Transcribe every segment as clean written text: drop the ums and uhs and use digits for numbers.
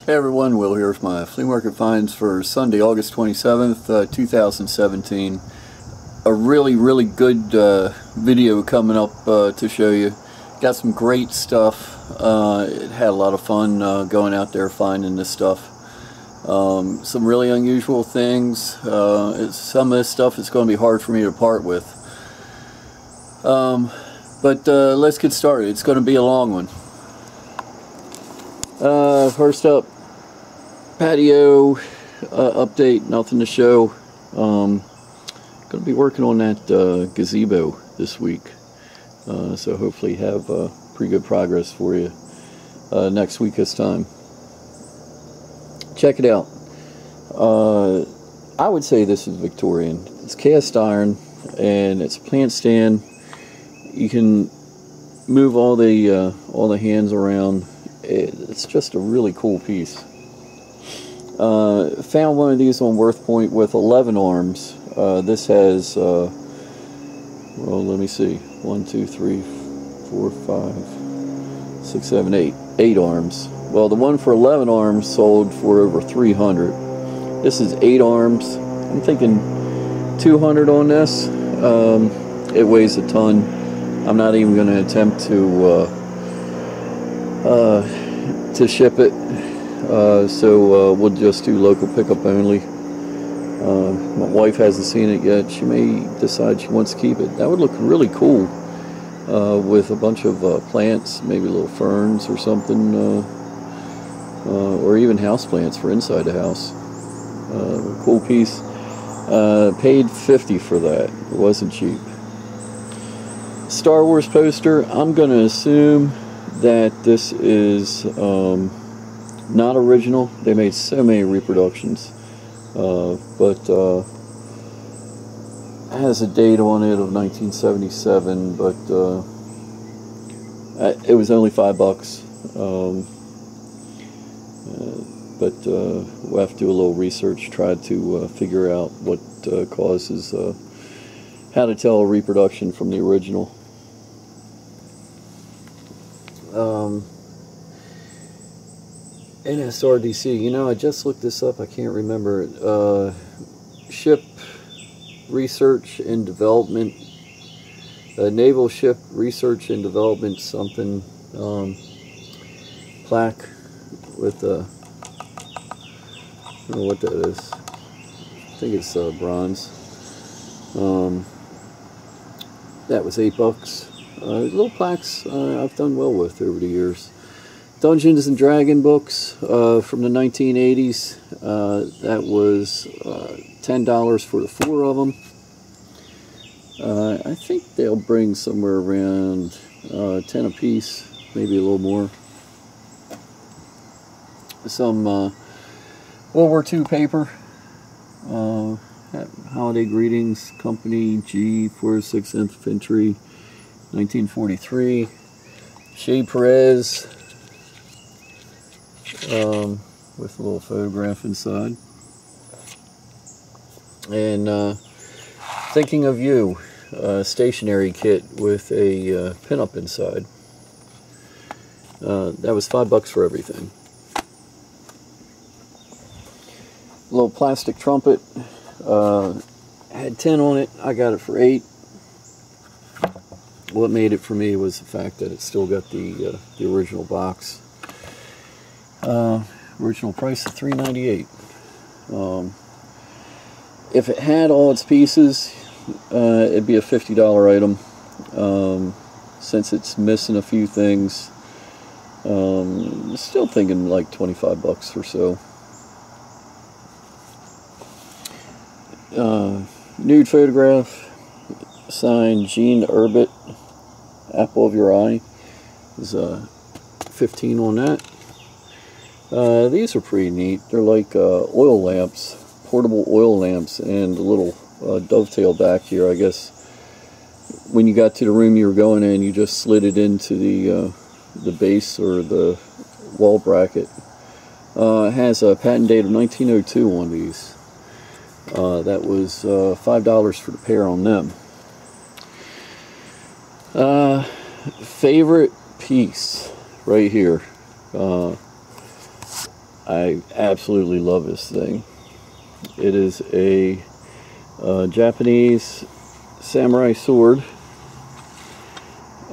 Hey everyone, Will here with my flea market finds for Sunday, August 27th, 2017. A really good video coming up to show you. Got some great stuff. It had a lot of fun going out there finding this stuff. Some really unusual things. Some of this stuff is going to be hard for me to part with. But let's get started. It's going to be a long one. First up, patio update, nothing to show. Going to be working on that gazebo this week, so hopefully have pretty good progress for you next week this time. Check it out. I would say this is Victorian. It's cast iron and it's a plant stand. You can move all the hands around. It's just a really cool piece. Found one of these on Worth Point with 11 arms. This has, well, let me see, 1, 2, 3, 4, 5, 6, 7, 8. 8 arms. Well, the one for 11 arms sold for over 300. This is 8 arms. I'm thinking 200 on this. It weighs a ton. I'm not even going to attempt to ship it. So we'll just do local pickup only. My wife hasn't seen it yet. She may decide she wants to keep it. That would look really cool with a bunch of plants, maybe little ferns or something, or even house plants for inside the house. Cool piece. Paid $50 for that. It wasn't cheap. Star Wars poster. I'm going to assume that this is not original. They made so many reproductions, but it has a date on it of 1977, but it was only $5. But we'll have to do a little research, try to figure out what causes how to tell a reproduction from the original. NSRDC, you know, I just looked this up, I can't remember it. Ship Research and Development, Naval Ship Research and Development something, plaque with I don't know what that is. I think it's bronze. That was $8. Little plaques I've done well with over the years. Dungeons and Dragon books from the 1980s. That was $10 for the 4 of them. I think they'll bring somewhere around 10 a piece, maybe a little more. Some World War II paper. Holiday Greetings, Company G, 406th Infantry, 1943. Shea Perez. With a little photograph inside. And Thinking of You, stationery kit with a pinup inside. That was $5 for everything. A little plastic trumpet. Had 10 on it. I got it for 8. What made it for me was the fact that it still got the original box. Original price of $3.98. If it had all its pieces, it'd be a $50 item. Since it's missing a few things, still thinking like $25 or so. Nude photograph, signed Gene Urbit, Apple of Your Eye. Is 15 on that. These are pretty neat. They're like oil lamps, portable oil lamps, and a little dovetail back here. I guess when you got to the room you were going in, you just slid it into the base or the wall bracket. It has a patent date of 1902 on these. That was $5 for the pair on them. Favorite piece right here. I absolutely love this thing. It is a Japanese samurai sword,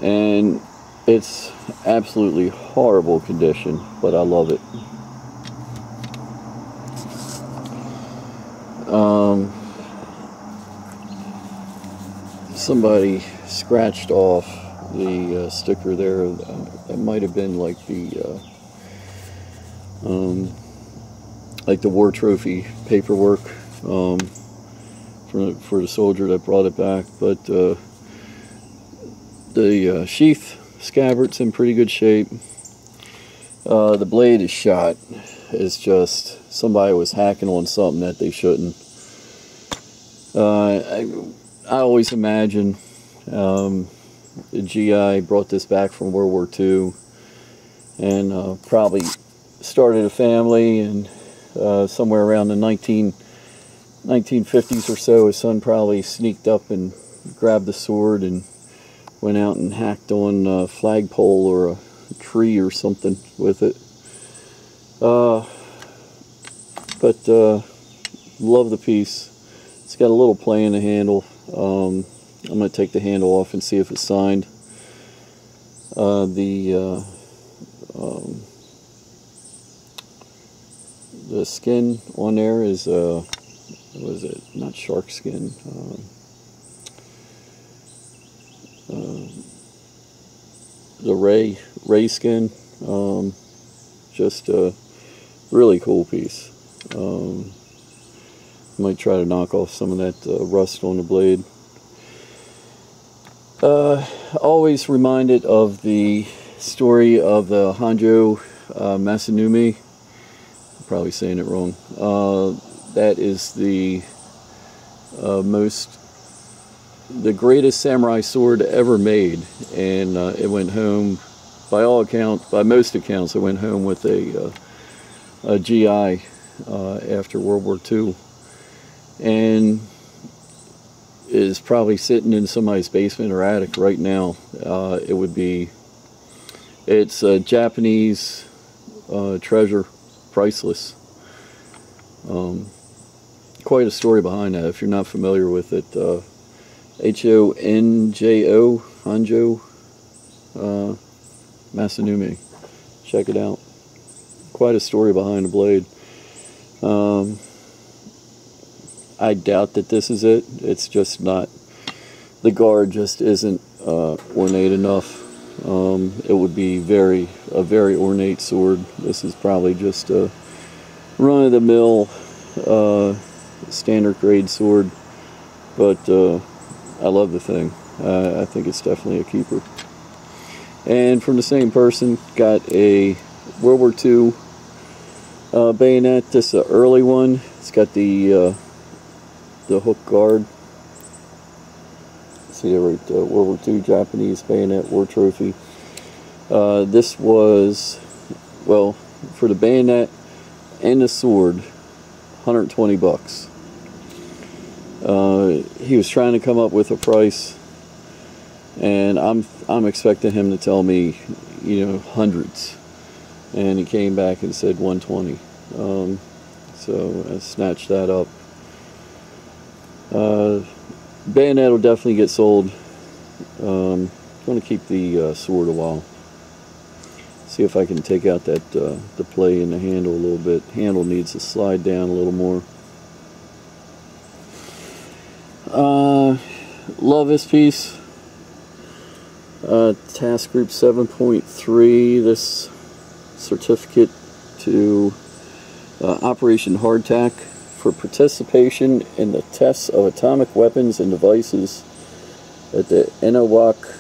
and it's absolutely horrible condition, but I love it. Somebody scratched off the sticker there. It might have been like the war trophy paperwork for the soldier that brought it back, but the sheath scabbard's in pretty good shape. The blade is shot. It's just somebody was hacking on something that they shouldn't. I always imagine the GI brought this back from World War II and probably started a family, and somewhere around the 1950s or so, his son probably sneaked up and grabbed the sword and went out and hacked on a flagpole or a tree or something with it. But love the piece. It's got a little play in the handle. I'm going to take the handle off and see if it's signed. The skin on there is what is it? Not shark skin. The ray skin. Just a really cool piece. Might try to knock off some of that rust on the blade. Always reminded of the story of the Hanjo Masanumi. I'm probably saying it wrong. That is the greatest samurai sword ever made, and it went home, by most accounts, it went home with a GI after World War II, and is probably sitting in somebody's basement or attic right now. It's a Japanese treasure, priceless. Quite a story behind that if you're not familiar with it. Honjo, Hanjo Masanumi. Check it out. Quite a story behind the blade. I doubt that this is it. It's just not. The guard just isn't ornate enough. It would be a very ornate sword. This is probably just a run-of-the-mill standard grade sword, but I love the thing. I think it's definitely a keeper. And from the same person, got a World War II bayonet. This is an early one. It's got the hook guard. See there, right? World War II Japanese bayonet, war trophy. This was, well, for the bayonet and the sword, 120 bucks. He was trying to come up with a price, and I'm expecting him to tell me, hundreds, and he came back and said 120. So I snatched that up. Bayonet will definitely get sold. I'm going to keep the sword a while. See if I can take out that the play in the handle a little bit. Handle needs to slide down a little more. Love this piece. Task Group 7.3. This certificate to Operation Hardtack for participation in the tests of atomic weapons and devices at the Enoch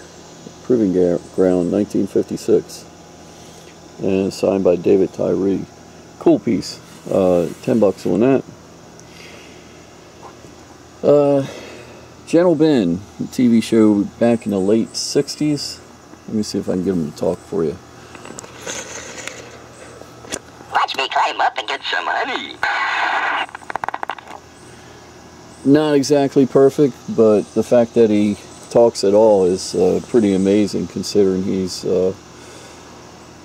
Proving Ground, 1956. And signed by David Tyree. Cool piece. 10 bucks on that. Gentle Ben, TV show back in the late 60s. Let me see if I can get him to talk for you. Watch me climb up and get some honey. Not exactly perfect, but the fact that he talks at all is pretty amazing, considering he's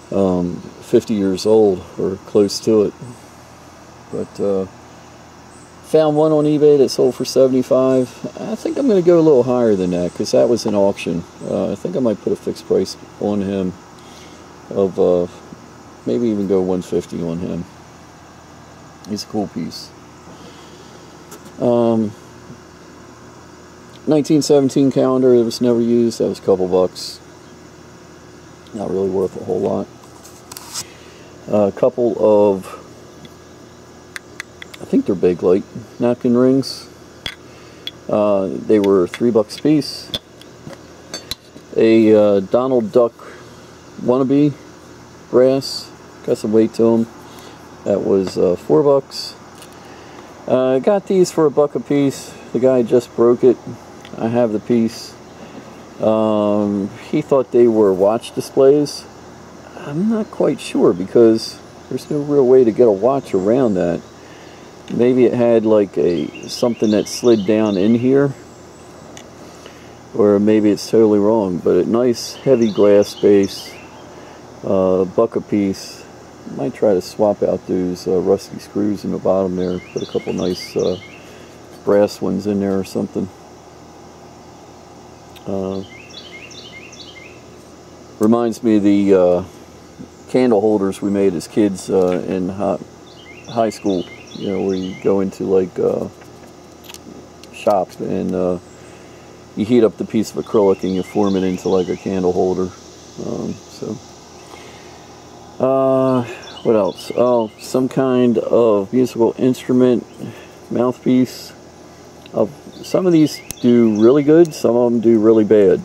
50 years old or close to it. But found one on eBay that sold for $75. I think I'm going to go a little higher than that because that was an auction. I think I might put a fixed price on him of maybe even go $150 on him. He's a cool piece. 1917 calendar that was never used. That was a couple bucks. Not really worth a whole lot. A couple of, I think they're Big Light napkin rings. They were $3 a piece. A Donald Duck wannabe brass. Got some weight to them. That was $4. Got these for $1 a piece. The guy just broke it. I have the piece. He thought they were watch displays. I'm not quite sure because there's no real way to get a watch around that. Maybe it had like something that slid down in here, or maybe it's totally wrong. But a nice heavy glass base, $1 a piece. Might try to swap out those rusty screws in the bottom there. Put a couple nice brass ones in there or something. Reminds me of the candle holders we made as kids in high school. You know, where you go into like shops and you heat up the piece of acrylic and you form it into like a candle holder. What else? Oh, some kind of musical instrument mouthpiece. Some of these do really good, some of them do really bad.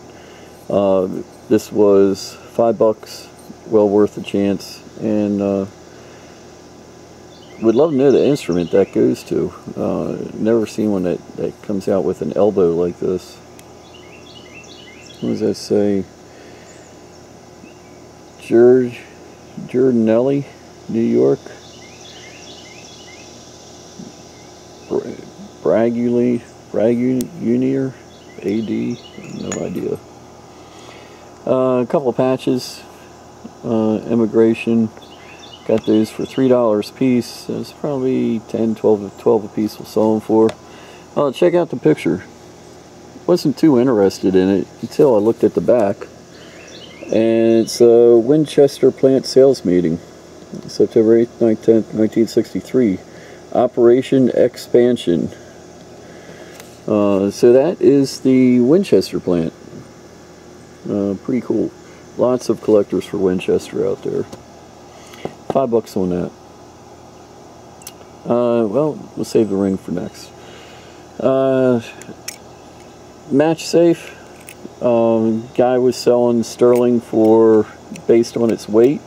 This was $5, well worth a chance, and would love to know the instrument that goes to. Never seen one that comes out with an elbow like this. What does that say? Giordinelli, New York. Bragunier, AD, no idea. A couple of patches, immigration, got those for $3 a piece. It's probably 10, 12 a piece we'll sell them for. Check out the picture. Wasn't too interested in it until I looked at the back. And it's a Winchester plant sales meeting, September 8th, 9th, 10th, 1963. Operation Expansion. So that is the Winchester plant. Pretty cool. Lots of collectors for Winchester out there. $5 on that. Well, we'll save the ring for next. Match safe. Guy was selling sterling for based on its weight,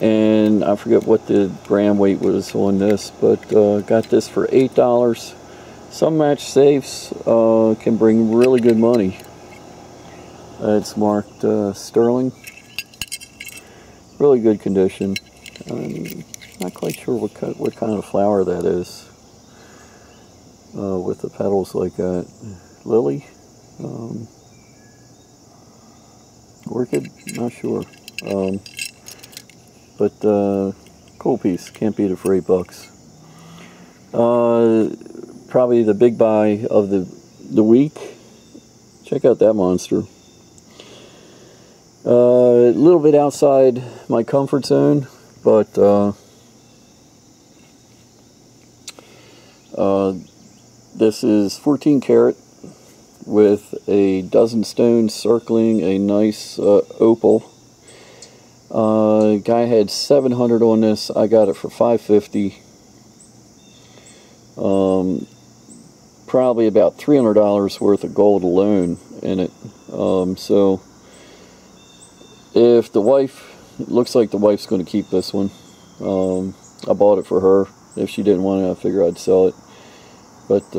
and I forget what the gram weight was on this, but got this for $8. Some match safes can bring really good money. It's marked sterling. Really good condition. I'm not quite sure what kind of flower that is with the petals like that. Lily? Orchid? Not sure. But cool piece. Can't beat it for $8. Probably the big buy of the week. Check out that monster. A little bit outside my comfort zone, but this is 14 karat with a dozen stones circling a nice opal. Guy had 700 on this. I got it for $550. Probably about $300 worth of gold alone in it. So if the wife, it looks like the wife's going to keep this one. I bought it for her. If she didn't want it, I figure I'd sell it. But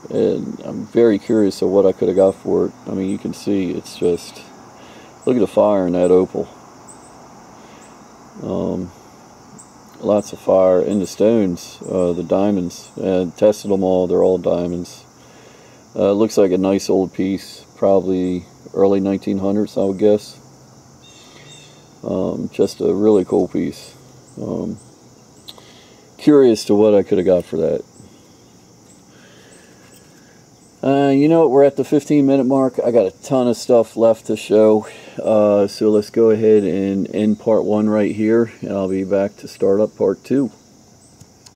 and I'm very curious of what I could have got for it. I mean, you can see it's just, look at the fire in that opal. Lots of fire in the stones, the diamonds. Tested them all, they're all diamonds. Looks like a nice old piece, probably early 1900s, I would guess. Just a really cool piece. Curious to what I could have got for that. You know what, we're at the 15-minute mark. I got a ton of stuff left to show, so let's go ahead and end part 1 right here, and I'll be back to start up part 2.